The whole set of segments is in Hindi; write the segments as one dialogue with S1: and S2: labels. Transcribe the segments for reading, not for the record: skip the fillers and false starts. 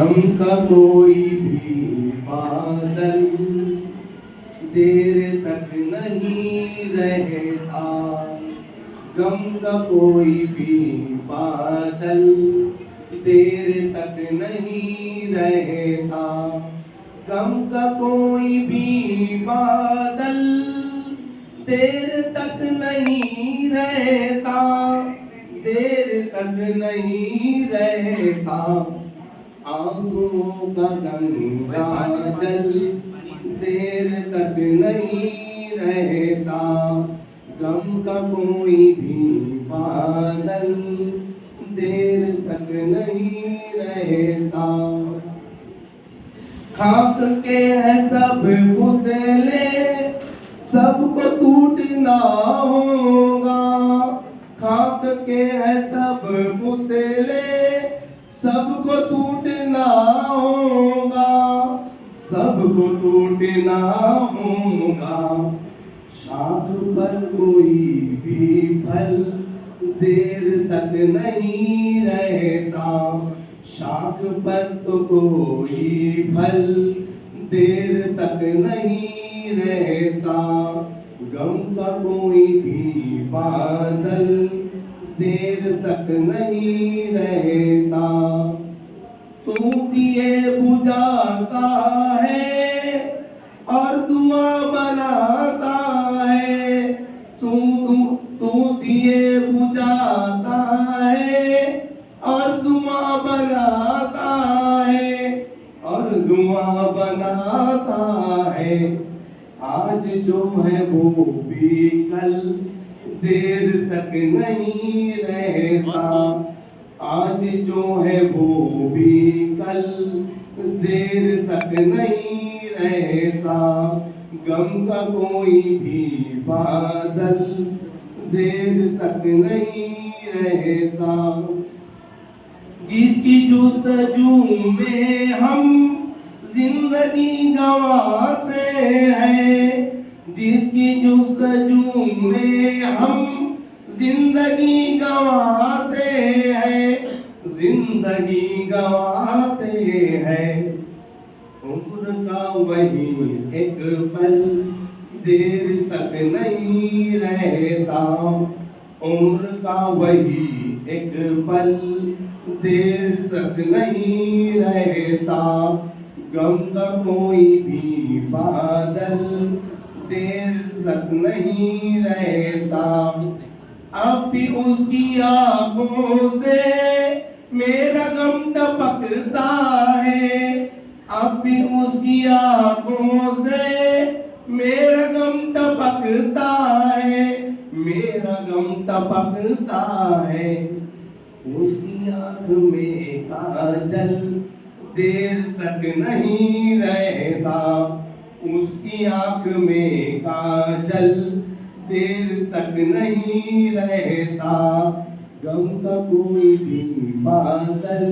S1: गम का कोई भी बादल देर तक नहीं रहता, गम का कोई भी बादल देर तक नहीं रहता, गम का कोई भी बादल देर तक नहीं रहता, देर तक नहीं रहता। आंसुओं का गंगा जल देर तक नहीं रहता, गम का कोई भी बादल देर तक नहीं रहता। खाक के है सब पुतले, सबको टूटना होगा, खाक के है सब पुतले, सबको टूटना होगा, सबको टूटना होगा। शाख पर कोई भी फल देर तक नहीं रहता, शाख पर तो कोई फल देर तक नहीं रहता, गम का कोई भी बादल देर तक नहीं रहता। तू दिए बुझाता है और धुआं बनाता है, तू दिए बुझाता है और धुआं बनाता है, और धुआं बनाता है। आज जो है वो भी कल देर तक नहीं रहता, आज जो है वो भी कल देर तक नहीं रहता, गम का कोई भी बादल देर तक नहीं रहता। जिसकी जुस्तजू में हम जिंदगी गंवाते हैं, जिसकी जुस्तजू में हम जिंदगी गंवाते हैं, जिंदगी गंवाते हैं। उम्र का वही एक पल देर तक नहीं रहता, उम्र का वही एक पल देर तक नहीं रहता, गम का कोई भी बादल देर तक नहीं रहता। अब भी उसकी आंखों से मेरा गम टपकता है, अब भी उसकी आंखों से मेरा गम टपकता है, मेरा गम टपकता है। उसकी आंख में काजल देर तक नहीं रहता, उसकी आंख में काजल देर तक नहीं रहता, गम का कोई भी बादल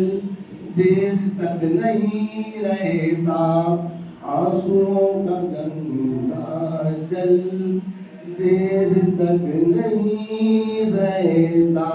S1: देर तक नहीं रहता। आंसुओं का गंगा जल देर तक नहीं रहता।